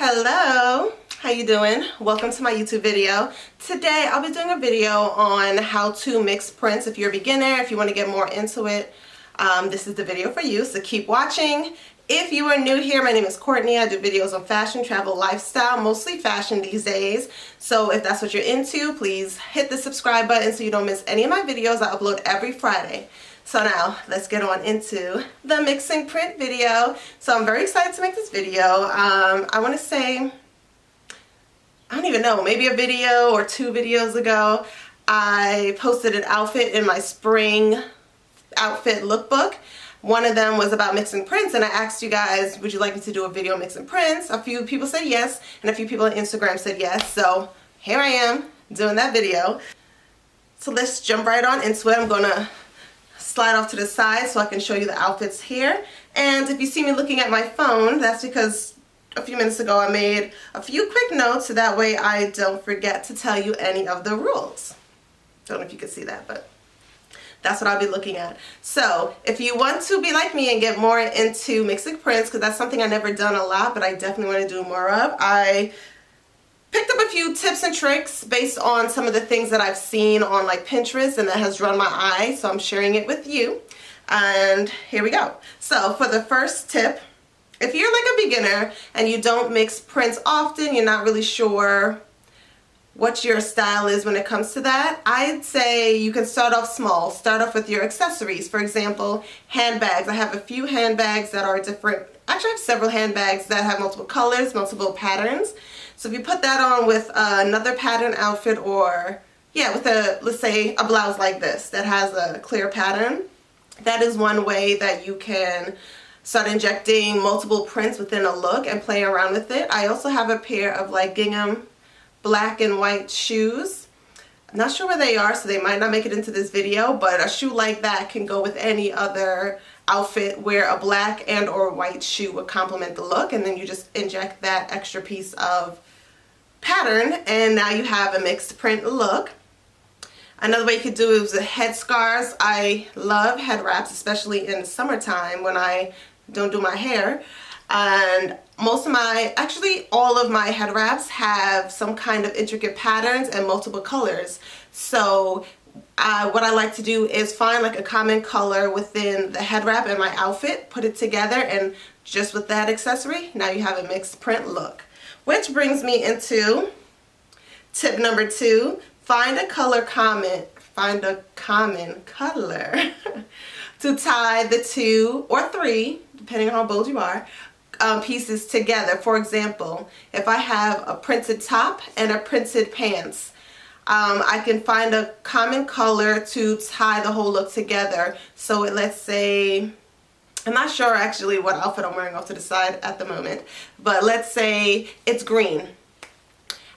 Hello, how you doing? Welcome to my YouTube video. Today I'll be doing a video on how to mix prints. If you're a beginner, if you want to get more into it, this is the video for you, so keep watching. If you are new here, my name is Courtney. I do videos on fashion, travel, lifestyle, mostly fashion these days. So if that's what you're into, please hit the subscribe button so you don't miss any of my videos. I upload every Friday. So now let's get on into the mixing print video. So I'm very excited to make this video. I want to say, I don't even know, maybe a video or 2 videos ago, I posted an outfit in my spring outfit lookbook. One of them was about mixing prints, and I asked you guys, would you like me to do a video mixing prints? A few people said yes, and a few people on Instagram said yes. So here I am doing that video. So let's jump right on into it. I'm gonna slide off to the side so I can show you the outfits here. And if you see me looking at my phone, that's because a few minutes ago I made a few quick notes so that way I don't forget to tell you any of the rules. Don't know if you can see that, but that's what I'll be looking at. So if you want to be like me and get more into mixing prints, because that's something I've never done a lot, but I definitely want to do more of, I picked up a few tips and tricks based on some of the things that I've seen on like Pinterest and that has drawn my eye, so I'm sharing it with you. And here we go. So for the first tip, if you're like a beginner and you don't mix prints often, you're not really sure what your style is when it comes to that, I'd say you can start off small. Start off with your accessories. For example, handbags. I have a few handbags that are different. Actually, I have several handbags that have multiple colors, multiple patterns. So if you put that on with another pattern outfit, or yeah, with a, let's say, a blouse like this that has a clear pattern, that is one way that you can start injecting multiple prints within a look and play around with it. I also have a pair of like gingham black and white shoes. I'm not sure where they are, so they might not make it into this video, but a shoe like that can go with any other outfit where a black and or white shoe would complement the look, and then you just inject that extra piece of pattern and now you have a mixed print look. Another way you could do it is with headscarves. I love head wraps, especially in the summertime when I don't do my hair. And most of my, actually all of my head wraps have some kind of intricate patterns and multiple colors. So what I like to do is find like a common color within the head wrap and my outfit, put it together, and just with that accessory, now you have a mixed print look. Which brings me into tip number 2, find a common color to tie the 2 or 3, depending on how bold you are, pieces together. For example, if I have a printed top and a printed pants, I can find a common color to tie the whole look together. So let's say, I'm not sure actually what outfit I'm wearing off to the side at the moment, but let's say it's green.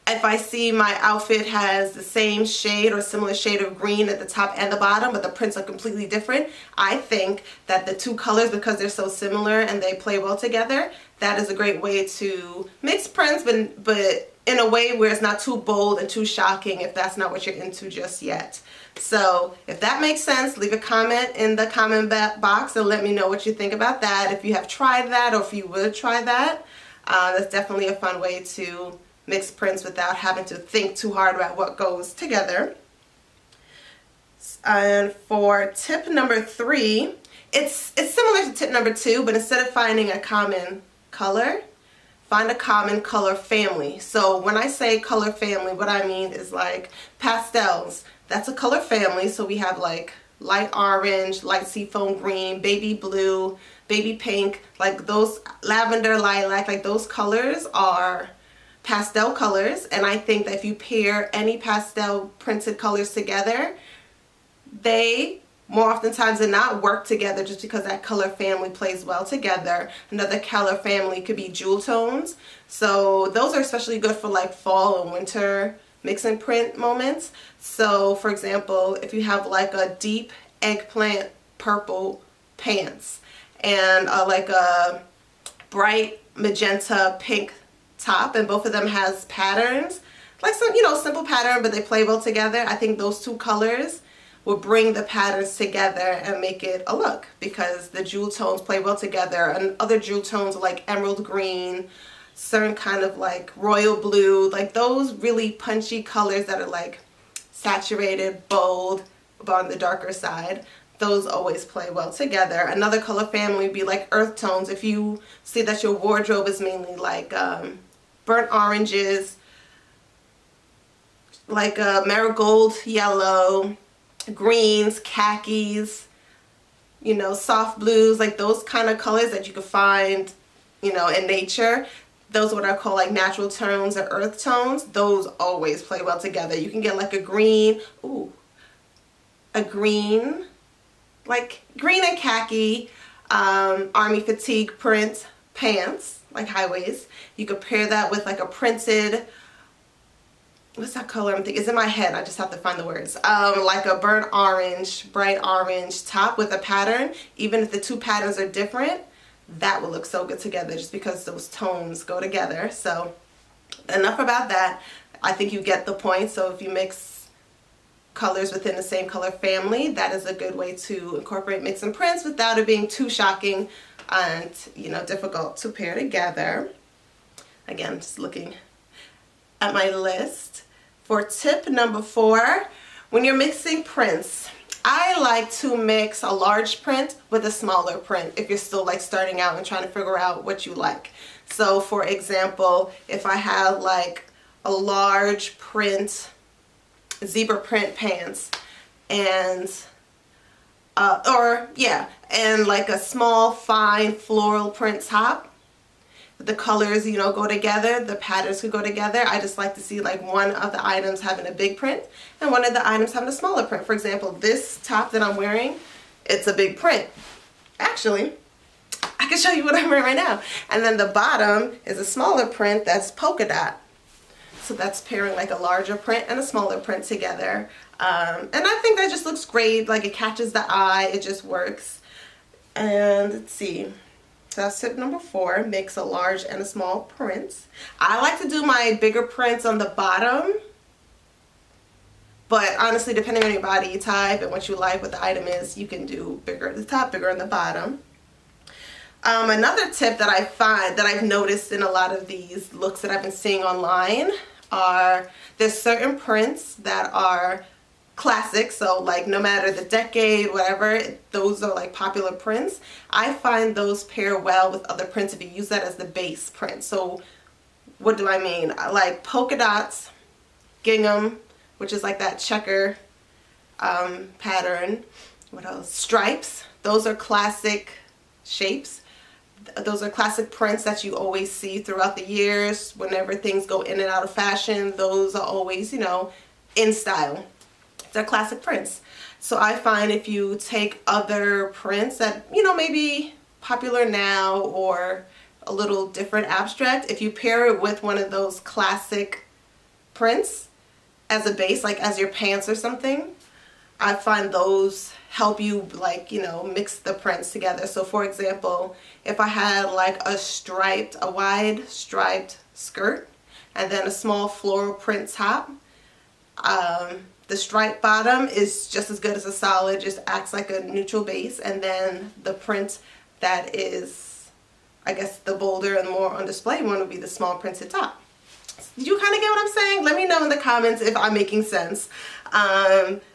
If I see my outfit has the same shade or similar shade of green at the top and the bottom, but the prints are completely different, I think that the 2 colors, because they're so similar and they play well together, that is a great way to mix prints, but in a way where it's not too bold and too shocking if that's not what you're into just yet. So if that makes sense, leave a comment in the comment box and let me know what you think about that. If you have tried that or if you would try that, that's definitely a fun way to mix prints without having to think too hard about what goes together. And for tip number 3, it's similar to tip number 2, but instead of finding a common color, find a common color family. So when I say color family, what I mean is like pastels. That's a color family. So we have like light orange, light seafoam green, baby blue, baby pink, like those, lavender, lilac, like those colors are pastel colors. And I think that if you pair any pastel printed colors together, they more oftentimes than not work together just because that color family plays well together. Another color family could be jewel tones. So those are especially good for like fall and winter mix and print moments. So for example, if you have like a deep eggplant purple pants and like a bright magenta pink top, and both of them has patterns, like some, you know, simple pattern, but they play well together, I think those 2 colors will bring the patterns together and make it a look, because the jewel tones play well together, and other jewel tones are like emerald green, certain kind of like royal blue, like those really punchy colors that are like saturated, bold, but on the darker side. Those always play well together. Another color family would be like earth tones. If you see that your wardrobe is mainly like burnt oranges, like marigold yellow, greens, khakis, you know, soft blues, like those kind of colors that you could find, you know, in nature. Those are what I call like natural tones or earth tones. Those always play well together. You can get like a green, like green and khaki army fatigue print pants, like high-waist. You could pair that with like a printed, what's that color I'm thinking? It's in my head, I just have to find the words. Like a burnt orange, bright orange top with a pattern. Even if the two patterns are different, that will look so good together just because those tones go together. So enough about that. I think you get the point. So if you mix colors within the same color family, that is a good way to incorporate mix and prints without it being too shocking and, you know, difficult to pair together. Again, just looking at my list. For tip number 4, when you're mixing prints, I like to mix a large print with a smaller print if you're still like starting out and trying to figure out what you like. So for example, if I have like a large print, zebra print pants and and like a small fine floral print top, the colors, you know, go together, the patterns could go together. I just like to see like one of the items having a big print and one of the items having a smaller print. For example, this top that I'm wearing, it's a big print. Actually, I can show you what I'm wearing right now. And then the bottom is a smaller print that's polka dot. So that's pairing like a larger print and a smaller print together. And I think that just looks great. Like it catches the eye, it just works. And let's see. So that's tip number 4, mix a large and a small print. I like to do my bigger prints on the bottom, but honestly, depending on your body type and what you like, what the item is, you can do bigger at the top, bigger on the bottom. Another tip that I find that I've noticed in a lot of these looks that I've been seeing online are there's certain prints that are classic, so like no matter the decade, whatever, those are like popular prints. I find those pair well with other prints if you use that as the base print. So what do I mean? I like polka dots, gingham, which is like that checker pattern. What else? Stripes. Those are classic shapes. Those are classic prints that you always see throughout the years. Whenever things go in and out of fashion, those are always, you know, in style. They're classic prints. So I find if you take other prints that, you know, maybe popular now or a little different abstract, if you pair it with one of those classic prints as a base, like as your pants or something, I find those help you like, you know, mix the prints together. So for example, if I had like a wide striped skirt and then a small floral print top, the striped bottom is just as good as a solid, just acts like a neutral base, and then the print that is, I guess, the bolder and more on display one would be the small printed top. Did you kind of get what I'm saying? Let me know in the comments if I'm making sense.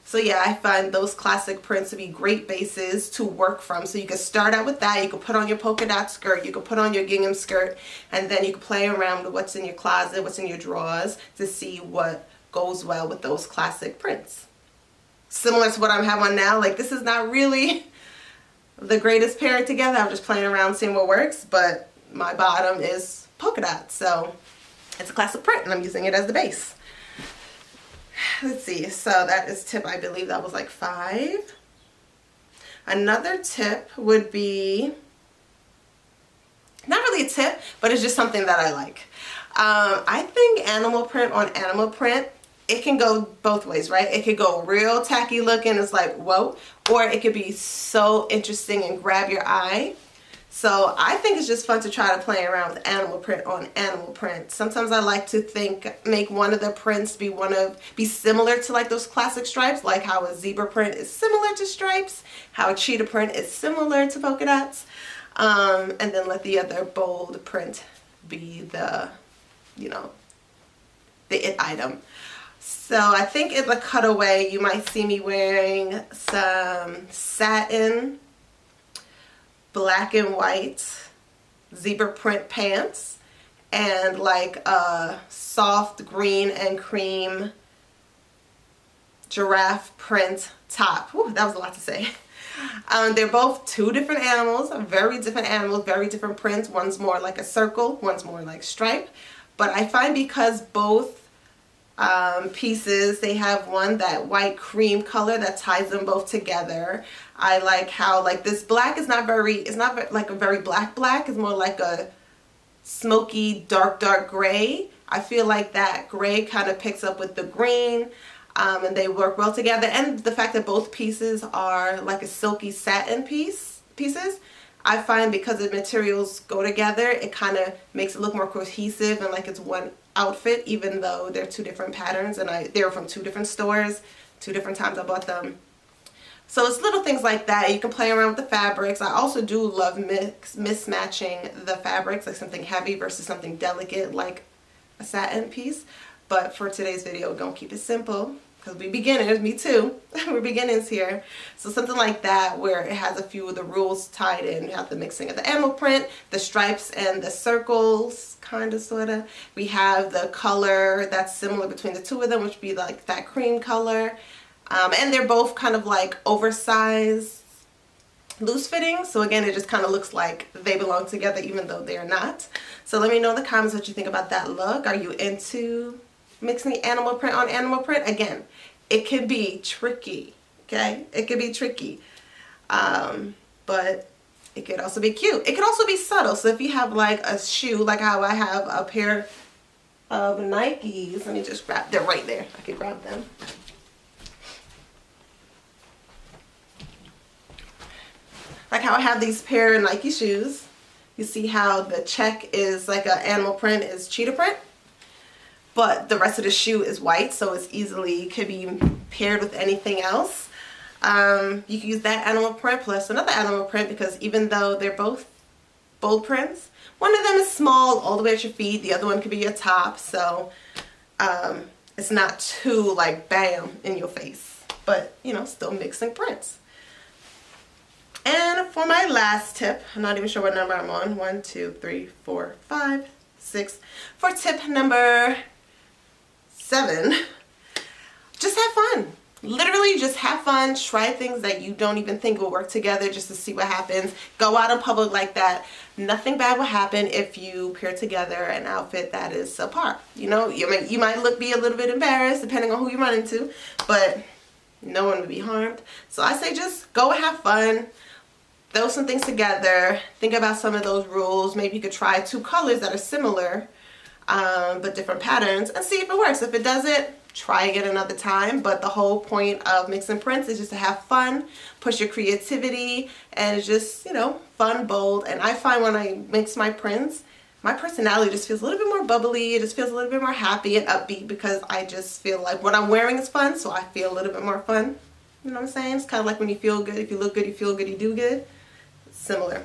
So yeah, I find those classic prints to be great bases to work from. So you can start out with that. You can put on your polka dot skirt, you can put on your gingham skirt, and then you can play around with what's in your closet, what's in your drawers to see what goes well with those classic prints. Similar to what I have on now, like this is not really the greatest pairing together. I'm just playing around seeing what works, but my bottom is polka dot, so it's a classic print and I'm using it as the base. Let's see, so that is tip, I believe that was like 5. Another tip would be, not really a tip, but it's just something that I like. I think animal print on animal print, it can go both ways, right? It could go real tacky looking, it's like, whoa, or it could be so interesting and grab your eye. So I think it's just fun to try to play around with animal print on animal print. Sometimes I like to make one of the prints be similar to like those classic stripes, like how a zebra print is similar to stripes, how a cheetah print is similar to polka dots, and then let the other bold print be the, you know, the it item. So I think in the cutaway you might see me wearing some satin, black and white zebra print pants and like a soft green and cream giraffe print top. Whew, that was a lot to say. They're both two different animals, very different prints. One's more like a circle, one's more like stripe. But I find because both pieces, they have one that white cream color that ties them both together. I like how like this black is not very, it's not like a very black, it's more like a smoky dark gray. I feel like that gray kind of picks up with the green. And they work well together, and the fact that both pieces are like a silky satin pieces, I find because the materials go together, it kind of makes it look more cohesive and like it's one outfit, even though they're two different patterns and they're from two different stores, two different times I bought them. So it's little things like that. You can play around with the fabrics. I also do love mismatching the fabrics, like something heavy versus something delicate like a satin piece. But for today's video, we're going to keep it simple because we beginners, me too, we're beginners here. So something like that where it has a few of the rules tied in. You have the mixing of the animal print, the stripes and the circles, kind of, sort of. We have the color that's similar between the two of them, which would be like that cream color. And they're both kind of like oversized, loose fitting. So again, it just kind of looks like they belong together even though they're not. So let me know in the comments what you think about that look. Are you into mixing animal print on animal print? Again, it can be tricky, okay? It can be tricky, but it could also be cute. It could also be subtle. So if you have like a shoe, like how I have a pair of Nikes, let me just grab, they're right there. I can grab them. Like how I have these pair of Nike shoes. You see how the check is like an animal print is cheetah print, but the rest of the shoe is white, so it's easily could be paired with anything else. You can use that animal print plus another animal print because even though they're both bold prints, one of them is small all the way at your feet, the other one could be your top, so it's not too like bam in your face, but you know, still mixing prints. And for my last tip, I'm not even sure what number I'm on. 1, 2, 3, 4, 5, 6. For tip number 7, just have fun. Literally just have fun. Try things that you don't even think will work together just to see what happens. Go out in public like that. Nothing bad will happen if you pair together an outfit that is subpar. You know, you might be a little bit embarrassed depending on who you run into, but no one would be harmed. So I say just go and have fun. Throw some things together. Think about some of those rules. Maybe you could try 2 colors that are similar, but different patterns, and see if it works. If it doesn't, try again another time. But the whole point of mixing prints is just to have fun, push your creativity, and it's just, you know, fun, bold. And I find when I mix my prints, my personality just feels a little bit more bubbly. It just feels a little bit more happy and upbeat because I just feel like what I'm wearing is fun, so I feel a little bit more fun. You know what I'm saying? It's kind of like when you feel good. If you look good, you feel good, you do good. Similar.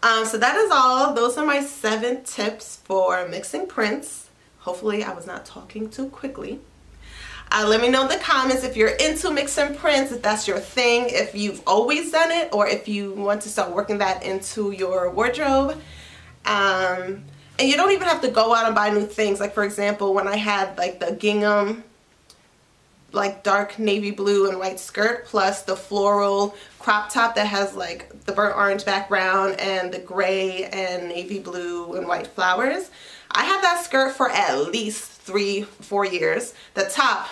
So that is all. Those are my 7 tips for mixing prints. Hopefully I was not talking too quickly. Let me know in the comments if you're into mixing prints, if that's your thing, if you've always done it, or if you want to start working that into your wardrobe. And you don't even have to go out and buy new things. Like for example, when I had like the gingham, like dark navy blue and white skirt plus the floral crop top that has like the burnt orange background and the gray and navy blue and white flowers. I had that skirt for at least 3-4 years. The top,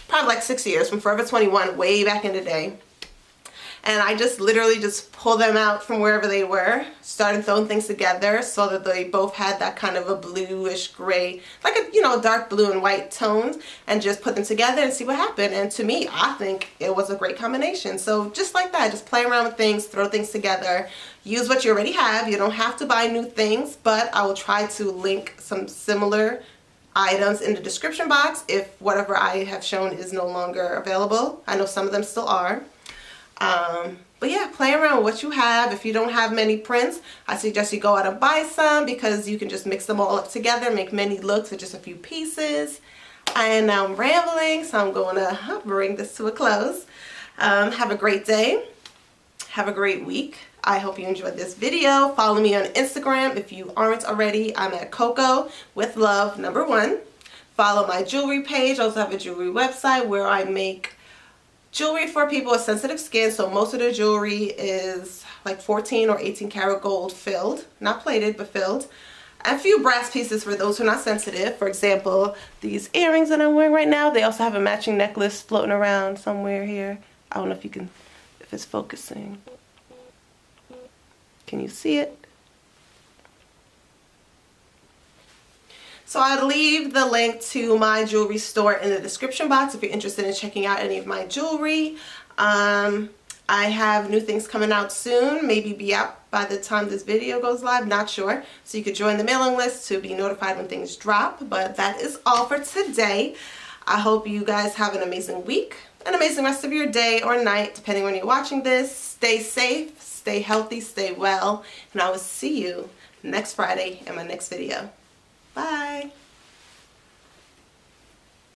probably like 6 years, from Forever 21, way back in the day. And I just literally just pulled them out from wherever they were, started throwing things together so that they both had that kind of a bluish gray, like a, you know, dark blue and white tones, and just put them together and see what happened. And to me, I think it was a great combination. So just like that, just play around with things, throw things together, use what you already have. You don't have to buy new things, but I will try to link some similar items in the description box if whatever I have shown is no longer available. I know some of them still are. But yeah, play around with what you have. If you don't have many prints, I suggest you go out and buy some, because you can just mix them all up together, make many looks with just a few pieces. And now I'm rambling, so I'm going to bring this to a close. Have a great day. Have a great week. I hope you enjoyed this video. Follow me on Instagram if you aren't already. I'm at Coco with Love #1. Follow my jewelry page. I also have a jewelry website where I make jewelry for people with sensitive skin. So most of the jewelry is like 14 or 18 karat gold filled, not plated but filled. A few brass pieces for those who are not sensitive. For example, these earrings that I'm wearing right now, they also have a matching necklace floating around somewhere here. I don't know if you can, if it's focusing. Can you see it? So I'll leave the link to my jewelry store in the description box if you're interested in checking out any of my jewelry. I have new things coming out soon, maybe be out by the time this video goes live, not sure. So you could join the mailing list to be notified when things drop. But that is all for today. I hope you guys have an amazing week, an amazing rest of your day or night, depending on when you're watching this. Stay safe, stay healthy, stay well, and I will see you next Friday in my next video. Bye.